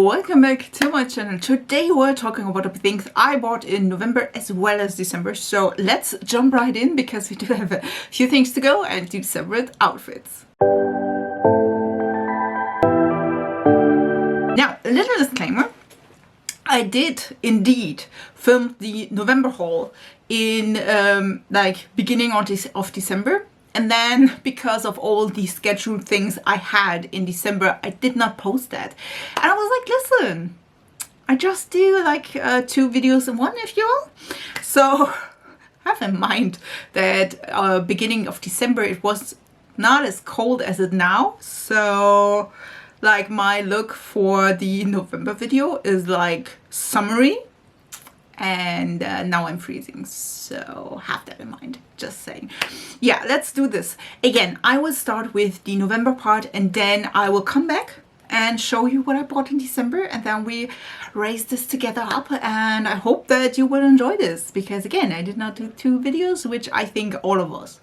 welcome back to my channel. Today we're talking about the things I bought in November as well as December. So let's jump right in because we do have a few things to go and do separate outfits. Now, a little disclaimer. I did indeed film the November haul in beginning of December. And then, because of all the scheduled things I had in December, I did not post that. And I was like, listen, I just do like 2 videos in one, if you will. So have in mind that beginning of December, it was not as cold as it now. So like my look for the November video is like summery. And now I'm freezing, so have that in mind, just saying. Yeah, let's do this. Again, I will start with the November part and then I will come back and show you what I bought in December, and then we raise this together up, and I hope that you will enjoy this because again, I did not do 2 videos, which I think all of us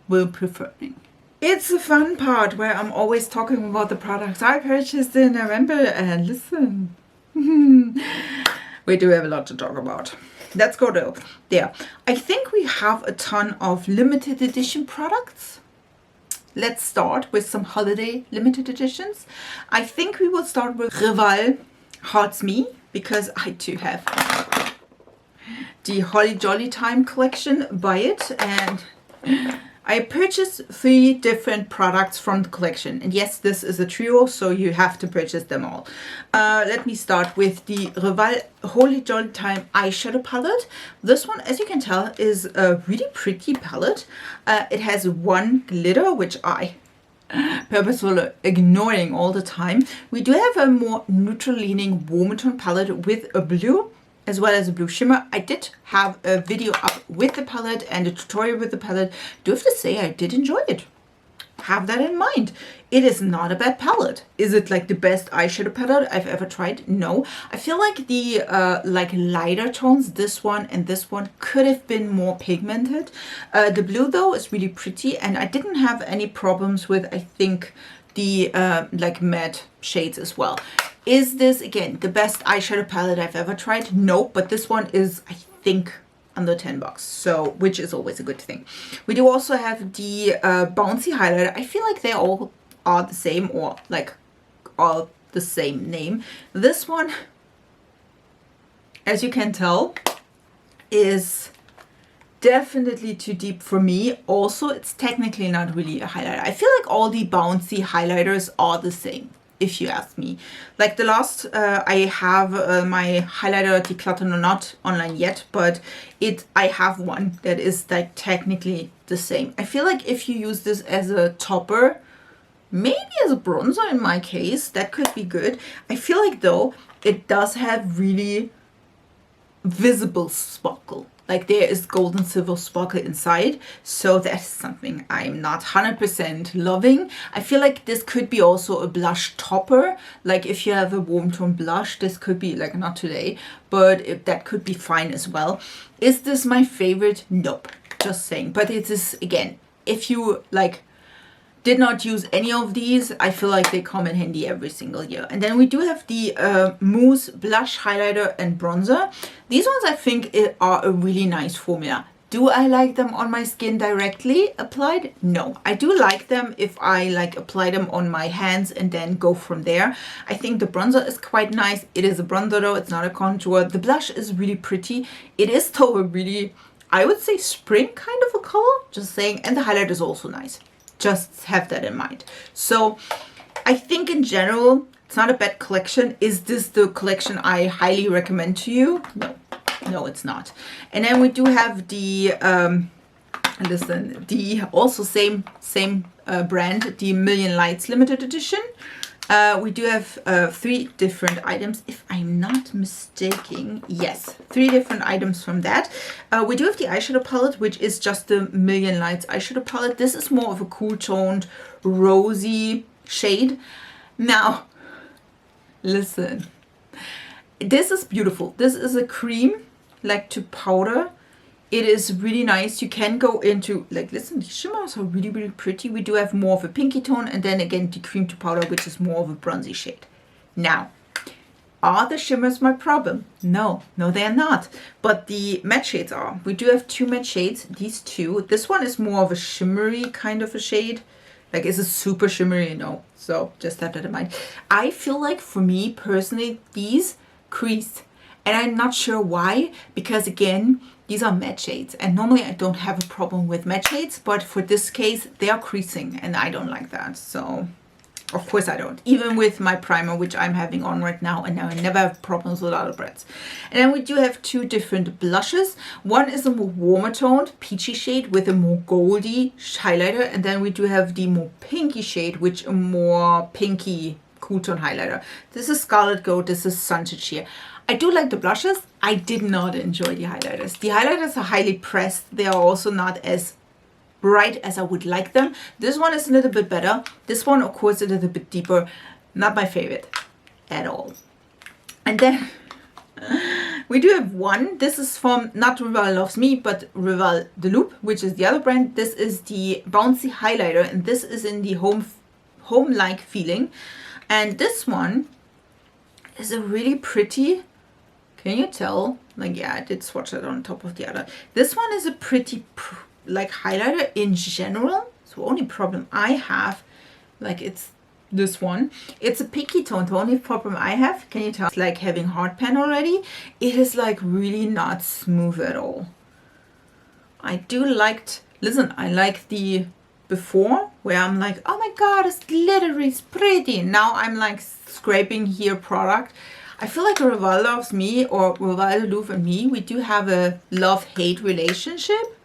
will prefer. It's the fun part where I'm always talking about the products I purchased in November, and listen. We do have a lot to talk about. Let's go there. I think we have a ton of limited edition products. Let's start with some holiday limited editions. I think we will start with Rival Hearts Me because I do have the Holly Jolly Time collection by it, and I purchased 3 different products from the collection, and yes, this is a trio, so you have to purchase them all. Let me start with the Rival Holy Jolly Time eyeshadow palette. This one, as you can tell, is a really pretty palette. It has 1 glitter, which I purposefully ignoring all the time. We do have a more neutral leaning warm tone palette with a blue as well as a blue shimmer. I did have a video up with the palette and a tutorial with the palette. Do have to say I did enjoy it. Have that in mind. It is not a bad palette. Is it like the best eyeshadow palette I've ever tried? No. I feel like the like lighter tones, this one and this one, could have been more pigmented. The blue though is really pretty, and I didn't have any problems with, I think, the like matte shades as well. Is this again the best eyeshadow palette I've ever tried? No, but this one is, I think, under $10, so which is always a good thing. We do also have the bouncy highlighter. I feel like they all are the same, or like all the same name. This one, as you can tell, is definitely too deep for me. Also, it's technically not really a highlighter. I feel like all the bouncy highlighters are the same, if you ask me. Like the last, I have my highlighter Declutter or Not online yet, but I have one that is like technically the same. I feel like if you use this as a topper, maybe as a bronzer in my case, that could be good. I feel like though, it does have really visible sparkle. Like there is gold and silver sparkle inside, so that's something I'm not 100% loving. I feel like this could be also a blush topper. Like if you have a warm tone blush, this could be like, not today, but if that could be fine as well. Is this my favorite? Nope, just saying. But it is, again, if you like did not use any of these, I feel like they come in handy every single year. And then we do have the Mousse Blush Highlighter and Bronzer. These ones I think are a really nice formula. Do I like them on my skin directly applied? No. I do like them if I like apply them on my hands and then go from there. I think the bronzer is quite nice. It is a bronzer though, it's not a contour. The blush is really pretty. It is though a really, I would say, spring kind of a color, just saying. And the highlight is also nice. Just have that in mind. So I think in general, it's not a bad collection. Is this the collection I highly recommend to you? No, no, it's not. And then we do have the, the also same brand, the Million Lights limited edition. We do have 3 different items, if I'm not mistaken. Yes, 3 different items from that. We do have the eyeshadow palette, which is just the Million Lights eyeshadow palette. This is more of a cool toned, rosy shade. Now, listen, this is beautiful. This is a cream, like to powder. It is really nice. You can go into, like, listen, the shimmers are really, really pretty. We do have more of a pinky tone, and then again, the cream to powder, which is more of a bronzy shade. Now, Are the shimmers my problem? No, they are not. But the matte shades are. We do have 2 matte shades, these 2. This one is more of a shimmery kind of a shade. Like, is it super shimmery? No. So just have that in mind. I feel like for me personally, these crease. And I'm not sure why, because again, these are matte shades. And normally I don't have a problem with matte shades, but for this case, they are creasing and I don't like that. So of course I don't. Even with my primer, which I'm having on right now, and now I never have problems with outer breads. And then we do have 2 different blushes. One is a more warmer toned, peachy shade with a more goldy highlighter. And then we do have the more pinky shade, which a more pinky cool tone highlighter. This is Scarlet Gold, this is Sunset Sheer. I do like the blushes. I did not enjoy the highlighters. The highlighters are highly pressed. They are also not as bright as I would like them. This one is a little bit better. This one, of course, a little bit deeper. Not my favorite at all. And then we do have one. This is from not Rival Loves Me, but Rival The Loop, which is the other brand. This is the Bouncy Highlighter, and this is in the home-like feeling. And this one is a really pretty, can you tell? Like, yeah, I did swatch it on top of the other. This one is a pretty like highlighter in general. So only problem I have, like, it's this one. It's a pinky tone. The only problem I have, can you tell? It's like having hard pan already. It is like really not smooth at all. I do liked, listen, I like the before where I'm like, oh my god, it's glittery, it's pretty. Now I'm like scraping here product. I feel like Rival Loves Me or Rival Louvre and me, we do have a love-hate relationship.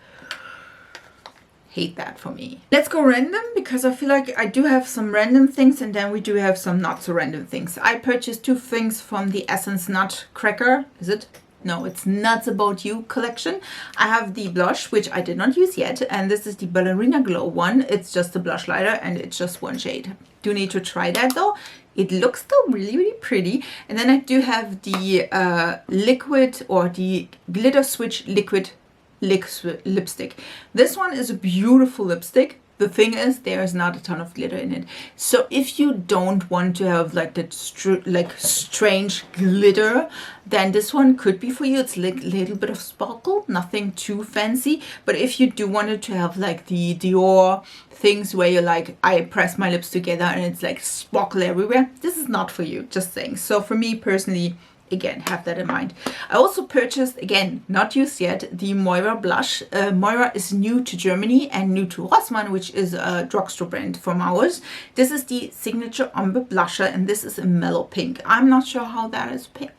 Hate that for me. Let's go random, because I feel like I do have some random things and then we do have some not so random things. I purchased 2 things from the Essence Nutcracker. Is it? No, it's Nuts About You collection. I have the blush, which I did not use yet, and this is the Ballerina Glow one. It's just a blush lighter and it's just 1 shade. Do need to try that though. It looks still really, really pretty. And then I do have the liquid or the Glitter Switch liquid lipstick. This one is a beautiful lipstick. The thing is, there is not a ton of glitter in it. So if you don't want to have like that strange glitter, then this one could be for you. It's like a little bit of sparkle, nothing too fancy. But if you do want it to have like the Dior things where you're like, I press my lips together and it's like sparkle everywhere, this is not for you, just saying. So for me personally, again, have that in mind. I also purchased, again, not used yet, the Moira blush. Moira is new to Germany and new to Rossmann, which is a drugstore brand from ours. This is the Signature Ombre Blusher, and this is a mellow pink. I'm not sure how that is pink,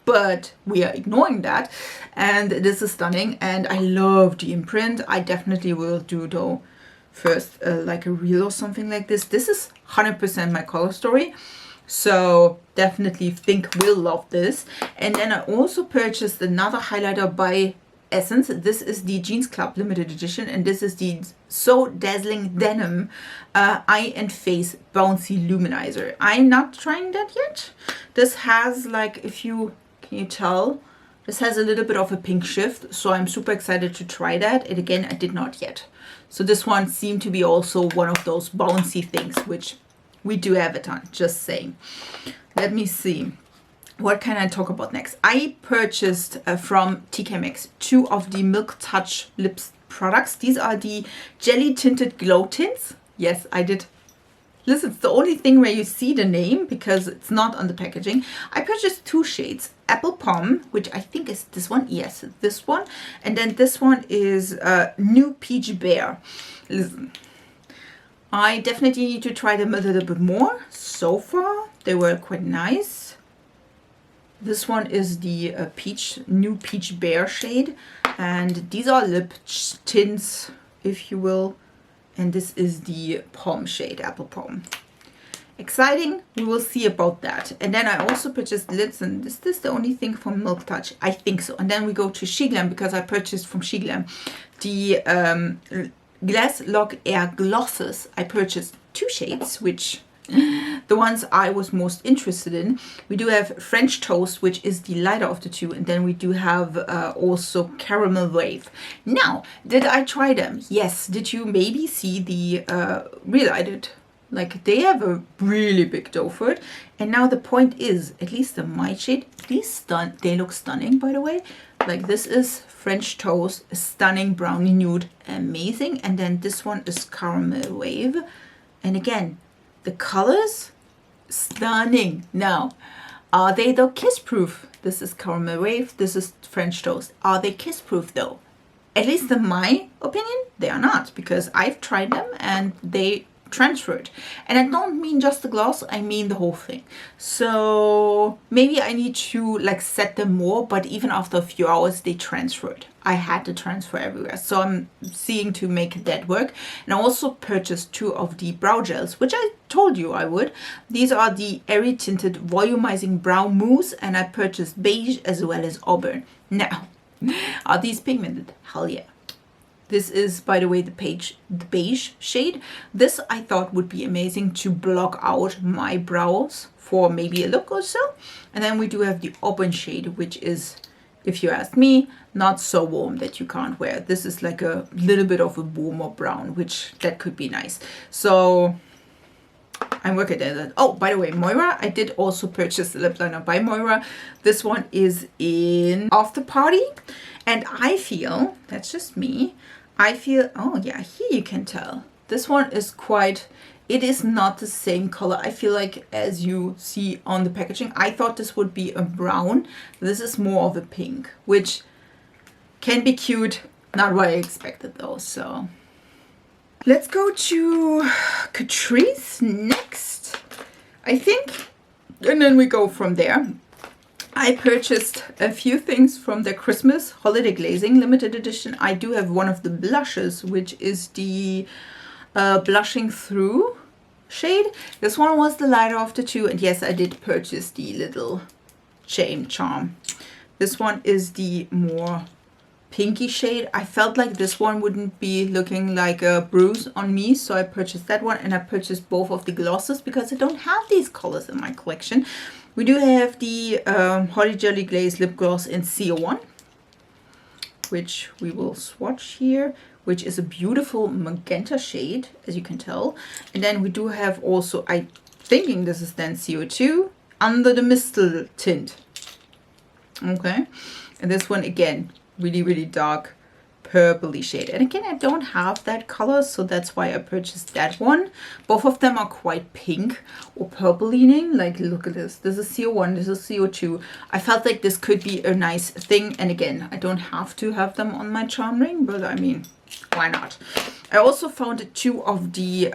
but we are ignoring that. And this is stunning, and I love the imprint. I definitely will do, though, first like a reel or something like this. This is 100% my color story. So definitely think we'll love this. And then I also purchased another highlighter by Essence. This is the Jeans Club limited edition, and this is the So Dazzling Denim Eye and Face Bouncy Luminizer. I'm not trying that yet. This has like, if you, can you tell? This has a little bit of a pink shift, so I'm super excited to try that. And again, I did not yet. So this one seemed to be also one of those bouncy things, which we do have a ton, just saying. Let me see. What can I talk about next? I purchased from TK Maxx 2 of the Milk Touch lips products. These are the Jelly Tinted Glow Tints. Yes, I did. Listen, it's the only thing where you see the name because it's not on the packaging. I purchased 2 shades. Apple Pom, which I think is this one. Yes, this one. And then this one is New Peach Bear. Listen. I definitely need to try them a little bit more. So far, they were quite nice. This one is the New Peach Bear shade. And these are lip tints, if you will. And this is the Pom shade, Apple Pom. Exciting. We will see about that. And then I also purchased lids. And is this the only thing from Milk Touch? I think so. And then we go to Sheglam, because I purchased from Sheglam the Glass Lock Air Glosses. I purchased 2 shades, which the ones I was most interested in. We do have French Toast, which is the lighter of the 2, and then we do have also Caramel Wave. Now, did I try them? Yes. Did you maybe see the relighted Like they have a really big doe foot. And now the point is, at least the my shade, they look stunning, by the way. Like this is French Toast, stunning brownie nude, amazing. And then this one is Caramel Wave. And again, the colors, stunning. Now, are they though kiss proof? This is Caramel Wave, this is French Toast. Are they kiss proof though? At least in my opinion, they are not, because I've tried them and they transferred. And I don't mean just the gloss, I mean the whole thing. So maybe I need to like set them more, but even after a few hours they transferred. I had to transfer everywhere, so I'm seeing to make that work. And I also purchased 2 of the brow gels, which I told you I would. These are the Airy Tinted Volumizing Brow Mousse, and I purchased Beige as well as Auburn. Now, are these pigmented? Hell yeah. This is, by the way, the beige shade. This I thought would be amazing to block out my brows for maybe a look or so. And then we do have the Auburn shade, which is, if you ask me, not so warm that you can't wear. This is like a little bit of a warmer brown, which that could be nice. So I'm working at it. Oh, by the way, Moira, I did also purchase the lip liner by Moira. This one is in After Party. And I feel, that's just me, I feel, oh yeah, here you can tell. This one is quite, it is not the same color. I feel like, as you see on the packaging, I thought this would be a brown. This is more of a pink, which can be cute. Not what I expected though, so. Let's go to Catrice next, I think. And then we go from there. I purchased a few things from their Christmas Holiday Glazing limited edition. I do have one of the blushes, which is the Blushing Through shade. This one was the lighter of the 2, and yes, I did purchase the little charm. This one is the more pinky shade. I felt like this one wouldn't be looking like a bruise on me, so I purchased that one, and I purchased both of the glosses because I don't have these colors in my collection. We do have the Holly Jolly Glaze Lip Gloss in CO1, which we will swatch here, which is a beautiful magenta shade, as you can tell. And then we do have also, I'm thinking this is then CO2, Under the Mistle tint. Okay, and this one again, really, really dark purpley shade. And again, I don't have that color, so that's why I purchased that one. Both of them are quite pink or purple leaning. Like, look at this. This is CO1, this is CO2. I felt like this could be a nice thing. And again, I don't have to have them on my charm ring, but I mean, why not? I also found 2 of the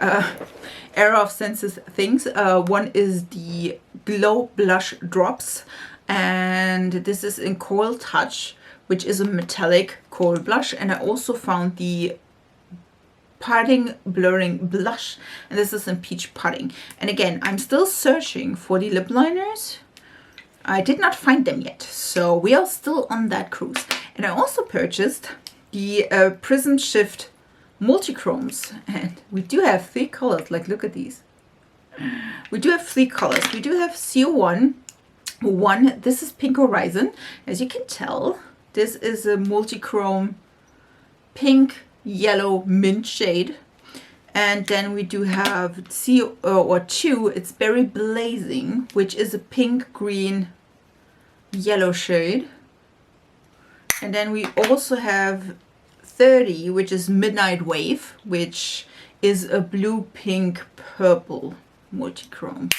Era of Senses things. One is the Glow Blush Drops, and this is in Coral Touch, which is a metallic coral blush. And I also found the Parting Blurring Blush, and this is in Peach Pudding. And again, I'm still searching for the lip liners. I did not find them yet, so we are still on that cruise. And I also purchased the Prism Shift Multichromes, and we do have 3 colors. Like, look at these. We do have 3 colors. We do have CO1. This is Pink Horizon, as you can tell. This is a multichrome pink, yellow, mint shade. And then we do have 2, it's Berry Blazing, which is a pink, green, yellow shade. And then we also have 30, which is Midnight Wave, which is a blue, pink, purple multichrome.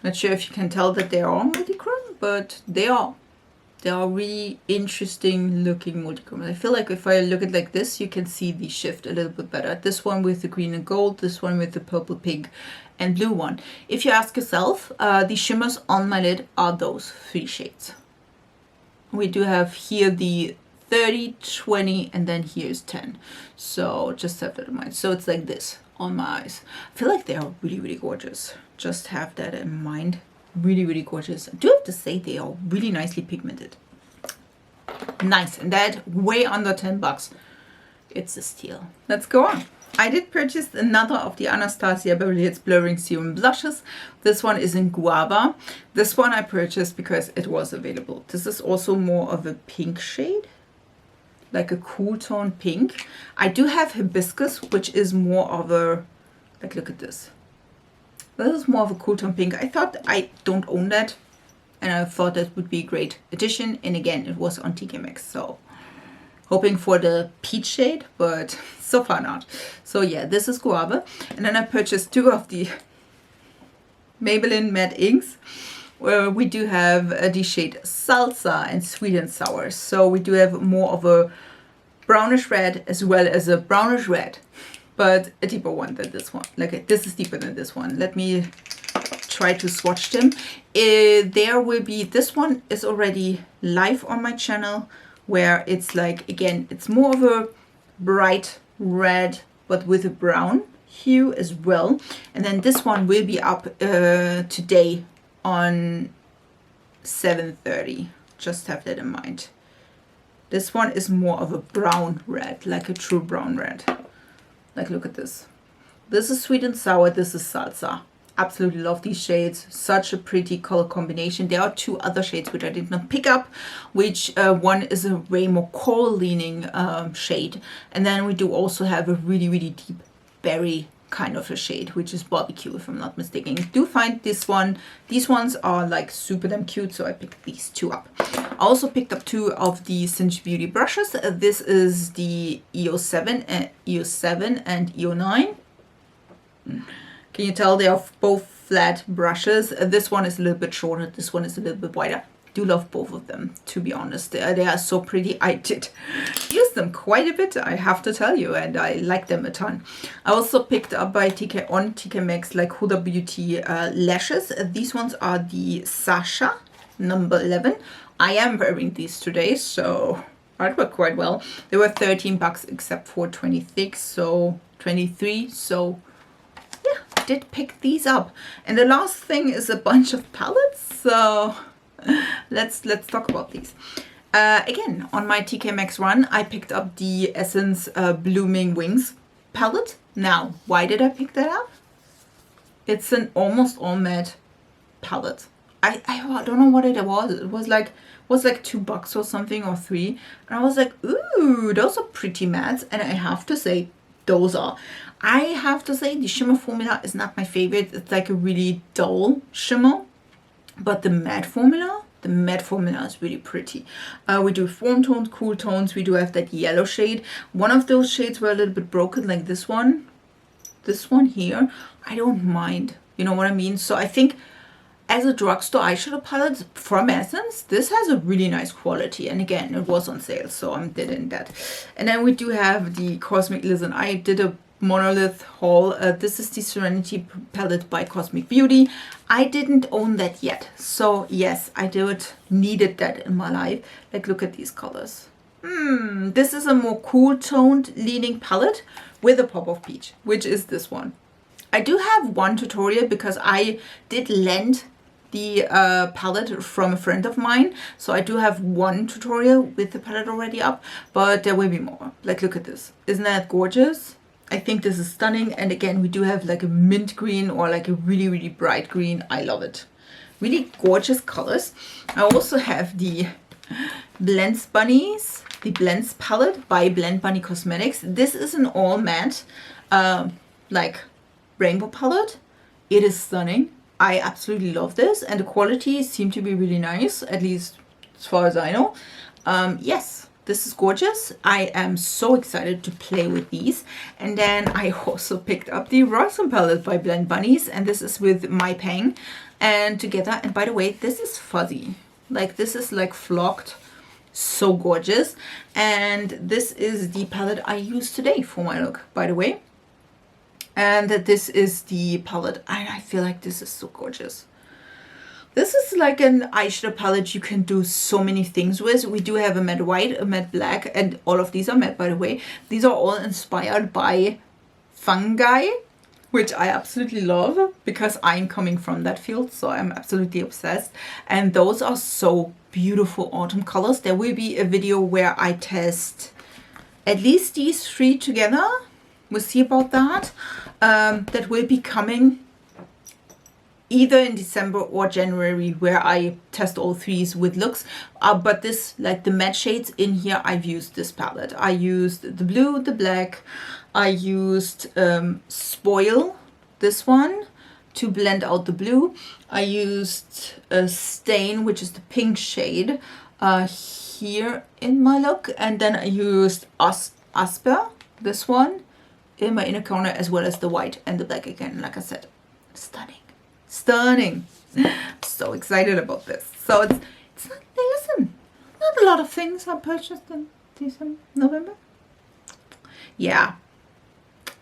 Not sure if you can tell that they are all multichrome, but they are. They are really interesting looking multichrome. I feel like if I look at it like this, you can see the shift a little bit better. This one with the green and gold, this one with the purple, pink, and blue one. If you ask yourself, the shimmers on my lid are those 3 shades. We do have here the 30, 20, and then here's 10. So just have that in mind. So it's like this on my eyes. I feel like they are really, really gorgeous. Just have that in mind. Really, really gorgeous. I do have to say they are really nicely pigmented. Nice. And that way under 10 bucks. It's a steal. Let's go on. I did purchase another of the Anastasia Beverly Hills Blurring Serum blushes. This one is in Guava. This one I purchased because it was available. This is also more of a pink shade, like a cool tone pink. I do have Hibiscus, which is more of a Like, look at this. This is more of a cool tone pink. I thought I don't own that, and I thought that would be a great addition. And again, it was on TK Maxx, so hoping for the peach shade, but so far not. So yeah, this is Guava. And then I purchased 2 of the Maybelline matte inks, where we do have the shade Salsa and Sweet and Sour. So we do have more of a brownish red as well as a brownish red, but a deeper one than this one. Like, this is deeper than this one. Let me try to swatch them. There will be, this one is already live on my channel, where it's like, again, it's more of a bright red, but with a brown hue as well. And then this one will be up today on 7:30. Just have that in mind. This one is more of a brown red, like a true brown red. Like, look at this. This is Sweet and Sour, this is Salsa. Absolutely love these shades. Such a pretty color combination. There are 2 other shades which I did not pick up, which one is a way more coral leaning shade. And then we do also have a really, really deep berry kind of a shade, which is barbecue, if I'm not mistaken. I do find this one, these ones are like super damn cute, so I picked these 2 up. I also picked up 2 of the Cinch Beauty brushes. This is the EO7 and EO9. Can you tell they are both flat brushes? This one is a little bit shorter, this one is a little bit wider. Do love both of them, to be honest. They are so pretty. I did use them quite a bit, I have to tell you, and I like them a ton. I also picked up by TK Maxx like Huda Beauty lashes. These ones are the Sasha number 11. I am wearing these today, so it worked quite well. They were 13 bucks except for 23, so yeah, I did pick these up. And the last thing is a bunch of palettes, so let's talk about these. Again, on my TK Maxx run, I picked up the Essence Blooming Wings palette. Now, why did I pick that up? It's an almost all matte palette. I don't know what it was. It was like $2 or something, or 3. And I was like, ooh, those are pretty mattes. And I have to say, those are. I have to say, the shimmer formula is not my favorite. It's like a really dull shimmer. But the matte formula is really pretty. We do warm tones, cool tones. We do have that yellow shade. One of those shades were a little bit broken, like this one. This one here, I don't mind. You know what I mean? So I think as a drugstore eyeshadow palette from Essence, this has a really nice quality. And again, it was on sale, so I'm dead in that. And then we do have the Cosmic Listen. I did a monolith haul. This is the Serenity palette by Cosmic Beauty. I didn't own that yet, so yes, I needed that in my life. Like, look at these colors. This is a more cool toned leaning palette with a pop of peach, which is this one. I do have one tutorial because I did lend the palette from a friend of mine, so I do have one tutorial with the palette already up, but there will be more. Like, look at this. Isn't that gorgeous? I think this is stunning. And again, we do have like a mint green or like a really, really bright green. I love it. Really gorgeous colors. I also have the Blendbunny, the Blends palette by Blendbunny Cosmetics. This is an all matte, like rainbow palette. It is stunning. I absolutely love this, and the quality seemed to be really nice, at least as far as I know. Yes. This is gorgeous. I am so excited to play with these. And then I also picked up the Roxanne palette by Blendbunny, and this is with My Pang and together. And by the way, this is fuzzy. Like, this is like flocked. So gorgeous. And this is the palette I used today for my look, by the way. And this is the palette. And I feel like this is so gorgeous. This is like an eyeshadow palette you can do so many things with. We do have a matte white, a matte black, and all of these are matte, by the way. These are all inspired by fungi, which I absolutely love because I'm coming from that field, so I'm absolutely obsessed. And those are so beautiful autumn colors. There will be a video where I test at least these 3 together. We'll see about that. That will be coming either in December or January, where I test all 3s with looks. But this, like the matte shades in here, I've used this palette. I used the blue, the black. I used Spoil this one to blend out the blue. I used a stain, which is the pink shade, here in my look, and then I used Asper, this one, in my inner corner, as well as the white and the black again. Like I said, stunning, stunning. So excited about this. So it's not, listen, not a lot of things I purchased in December, November. Yeah,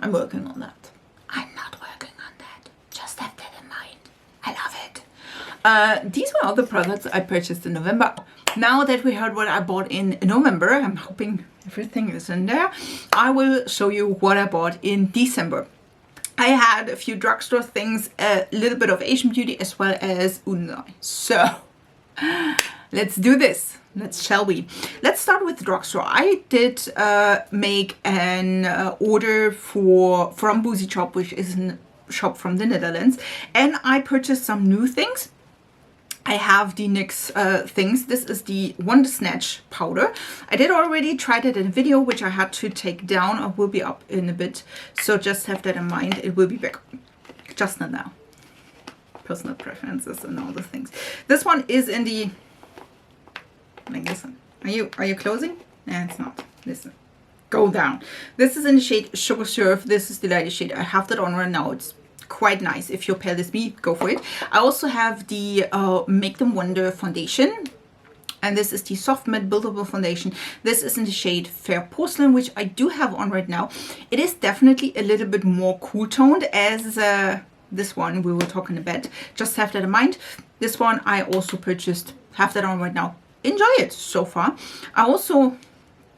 I'm working on that. I'm not working on that. Just have that in mind. I love it. These were all the products I purchased in November. Now that we heard what I bought in November, I'm hoping everything is in there. I will show you what I bought in December. I had a few drugstore things, a little bit of Asian beauty, as well as Untitled. So let's do this. Shall we? Let's start with the drugstore. I did make an order from Boozy Shop, which is a shop from the Netherlands, and I purchased some new things. I have the NYX things. This is the Wonder Snatch powder. I did already tried it in a video, which I had to take down. It will be up in a bit, so just have that in mind. It will be back, just not now. Personal preferences and all the things. This one is in the, like, listen. Are you closing? No, it's not. Listen. Go down. This is in the shade Sugar Surf. This is the lightest shade. I have that on right now. It's quite nice. If you're pale as me, go for it. I also have the Make Them Wonder foundation, and this is the Soft Matte Buildable Foundation. This is in the shade Fair Porcelain, which I do have on right now. It is definitely a little bit more cool toned as this one we will talk in a bit. Just have that in mind. This one I also purchased, have that on right now. Enjoy it so far. I also,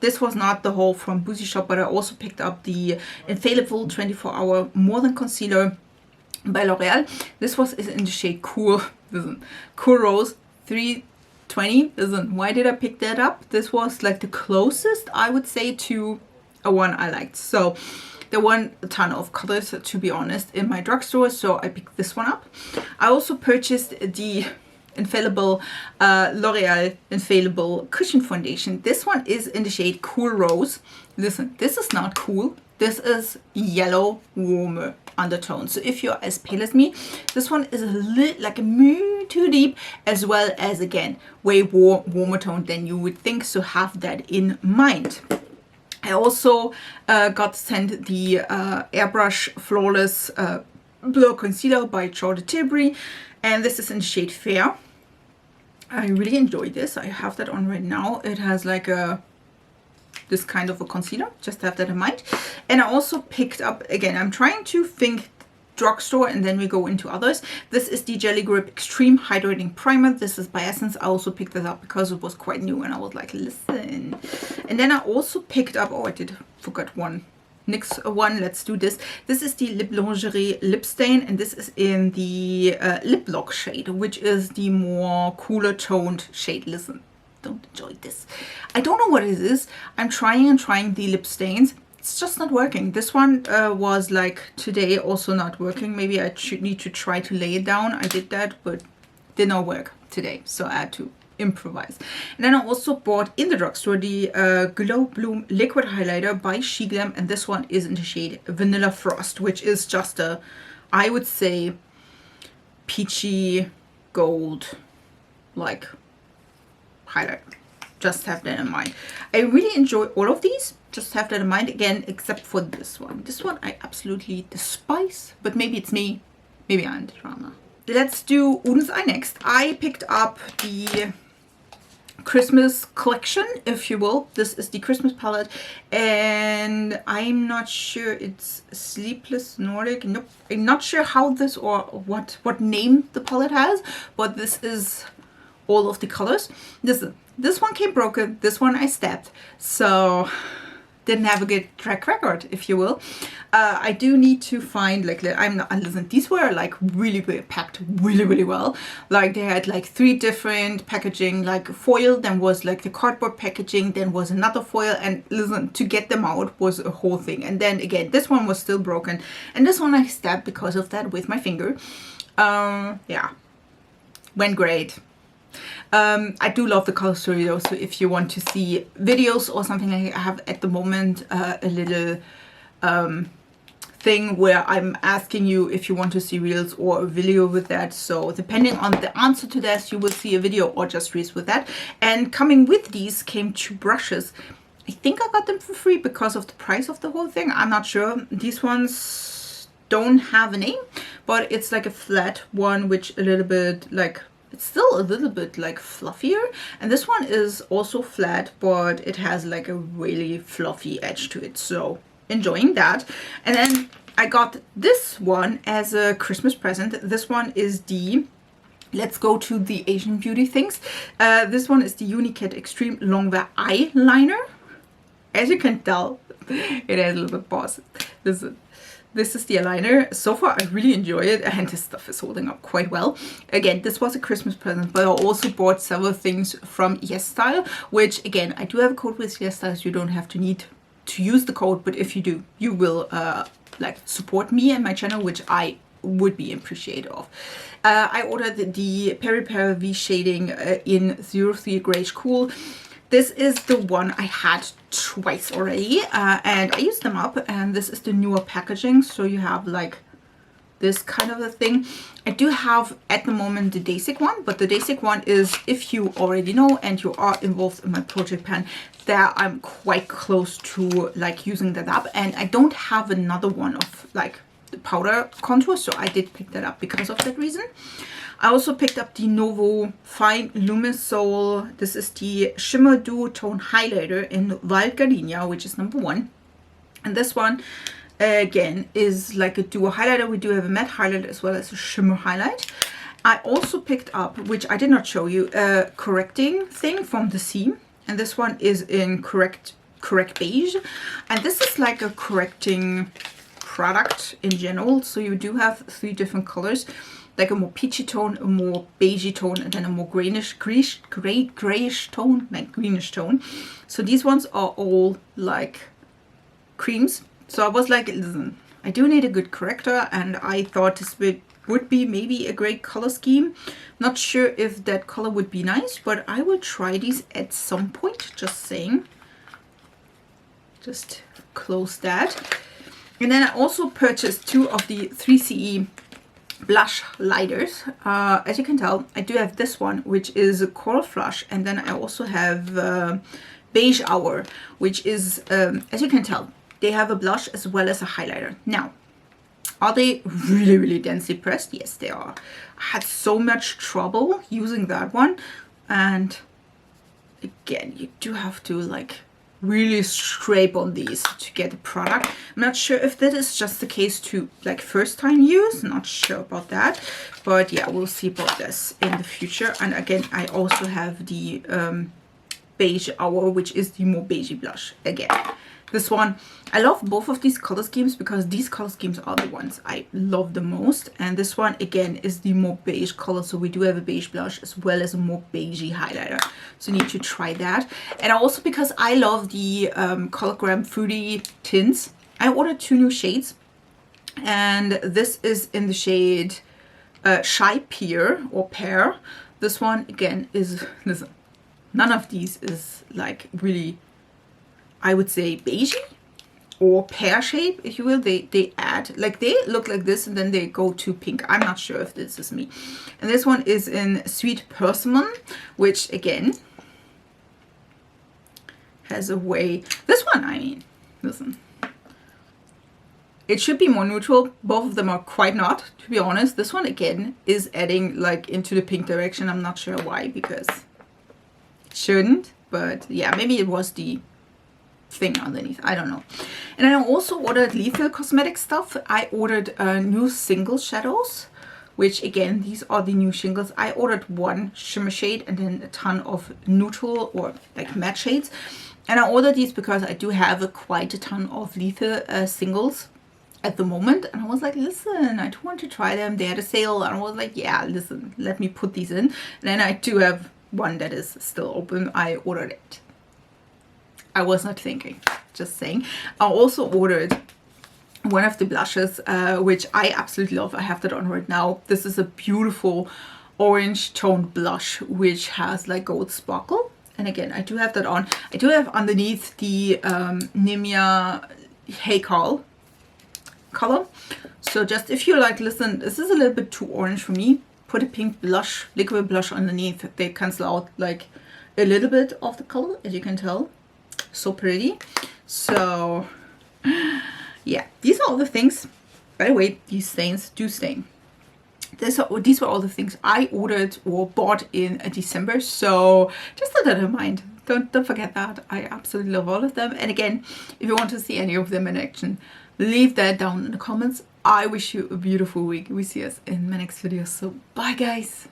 this was not the haul from Boozy Shop, but I also picked up the Infallible 24-Hour More Than Concealer by L'Oreal. This was in the shade Cool Rose 320. Why did I pick that up? This was like the closest, I would say, to a one I liked. So there weren't a ton of colors, to be honest, in my drugstore, so I picked this one up. I also purchased the Infallible L'Oreal Infallible Cushion Foundation. This one is in the shade Cool Rose. Listen, this is not cool. This is yellow, warmer undertone. So if you're as pale as me, this one is a little like a moo too deep, as well as, again, way warmer tone than you would think. So have that in mind. I also got sent the Airbrush Flawless Blur Concealer by Tilbury, and this is in the shade Fair. I really enjoyed this. I have that on right now. It has like this kind of a concealer, just have that in mind. And I also picked up, again, I'm trying to think drugstore and then we go into others. This is the Jelly Grip Extreme Hydrating Primer. This is by Essence. I also picked this up because it was quite new and I was like, listen. And then I also picked up, oh, I did forget one NYX one. Let's do this. This is the Lip Lingerie Lip Stain, and this is in the Lip Lock shade, which is the more cooler toned shade. Listen, don't enjoy this. I don't know what it is. I'm trying the lip stains. It's just not working. This one was like today also not working. Maybe I should need to try to lay it down. I did that, but did not work today, so I had to improvise. And then I also bought in the drugstore the Glow Bloom Liquid Highlighter by Sheglam, and this one is in the shade Vanilla Frost, which is just a, I would say, peachy gold like highlighter. Just have that in mind. I really enjoy all of these. Just have that in mind, again, except for this one. This one I absolutely despise, but maybe it's me. Maybe I'm the drama. Let's do Uden's Eye next. I picked up the Christmas collection, if you will. This is the Christmas palette, and I'm not sure it's Sleepless Nordic. Nope. I'm not sure how this or what name the palette has, but this is all of the colors. This one came broken. This one I stabbed. So didn't have a good track record, if you will. I do need to find, like, listen, these were like really packed really well. Like they had like 3 different packaging, like foil, then was like the cardboard packaging, then was another foil, and listen, to get them out was a whole thing. And then again, this one was still broken, and this one I stabbed because of that with my finger. Yeah, went great. I do love the color story though, so if you want to see videos or something, I have at the moment a little thing where I'm asking you if you want to see reels or a video with that. So depending on the answer to this, you will see a video or just reels with that. And coming with these came 2 brushes. I think I got them for free because of the price of the whole thing. I'm not sure. These ones don't have a name, but it's like a flat one, which a little bit like, it's still a little bit like fluffier. And this one is also flat, but it has like a really fluffy edge to it. So enjoying that. And then I got this one as a Christmas present. This one is the, let's go to the Asian beauty things. This one is the Unicat Extreme Longwear Eyeliner. As you can tell, it has a little bit boss. This is the eyeliner. So far, I really enjoy it, and this stuff is holding up quite well. Again, this was a Christmas present, but I also bought several things from YesStyle, which again, I do have a code with YesStyle, so you don't have to need to use the code, but if you do, you will like support me and my channel, which I would be appreciative of. I ordered the Pear V shading in 03 Grayish Cool. This is the one I had twice already, and I used them up, and this is the newer packaging, so you have like this kind of a thing. I do have at the moment the basic one, but the basic one is, if you already know and you are involved in my project pan, there I'm quite close to like using that up, and I don't have another one of like the powder contour, so I did pick that up because of that reason. I also picked up the Novo Fine Lumisol. This is the Shimmer Duo Tone Highlighter in Wild Gardenia, which is number 1. And this one, again, is like a duo highlighter. We do have a matte highlight as well as a shimmer highlight. I also picked up, which I did not show you, a correcting thing from the Seam. And this one is in correct beige. And this is like a correcting product in general. So you do have 3 different colors, like a more peachy tone, a more beigey tone, and then a more grayish tone, like greenish tone. So these ones are all like creams. So I was like, listen, I do need a good corrector, and I thought this would be maybe a great color scheme. Not sure if that color would be nice, but I will try these at some point, just saying. Just close that. And then I also purchased 2 of the 3CE blush lighters. As you can tell, I do have this one, which is a Coral Flush, and then I also have Beige Hour, which is, as you can tell, they have a blush as well as a highlighter. Now, are they really, really densely pressed? Yes, they are. I had so much trouble using that one, and again, you do have to like really scrape on these to get the product. I'm not sure if that is just the case to like first time use, not sure about that, but yeah, we'll see about this in the future. And again, I also have the Beige Hour, which is the more beigey blush. Again, this one, I love both of these color schemes because these color schemes are the ones I love the most. And this one, again, is the more beige color. So we do have a beige blush as well as a more beigey highlighter. So you need to try that. And also because I love the Colorgram Fruity tints, I ordered 2 new shades. And this is in the shade Shy Pear or Pear. This one, again, is, listen, none of these is like really, I would say, beigey or pear shape, if you will. They add, like, they look like this and then they go to pink. I'm not sure if this is me. And this one is in Sweet Persimmon, which again has a way, this one, I mean, listen, it should be more neutral. Both of them are quite not, to be honest. This one again is adding like into the pink direction. I'm not sure why, because it shouldn't, but yeah, maybe it was the thing underneath, I don't know. And I also ordered Lethal Cosmetic stuff. I ordered new single shadows, which again, these are the new shingles. I ordered 1 shimmer shade and then a ton of neutral or like matte shades. And I ordered these because I do have quite a ton of Lethal singles at the moment. And I was like, listen, I do want to try them. They had a sale, and I was like, yeah, listen, let me put these in. And then I do have one that is still open. I ordered it. I was not thinking, just saying. I also ordered one of the blushes, which I absolutely love. I have that on right now. This is a beautiful orange toned blush, which has like gold sparkle. And again, I do have that on. I do have underneath the Nimia Hey Carl. color. So just if you like, listen, this is a little bit too orange for me, put a pink blush, liquid blush underneath. They cancel out like a little bit of the color, as you can tell. So pretty. So yeah, these are all the things. By the way, these stains do stain. These were all the things I ordered or bought in December. So just keep that in mind. Don't forget that. I absolutely love all of them. And again, if you want to see any of them in action, leave that down in the comments. I wish you a beautiful week. We see us in my next video. So bye guys.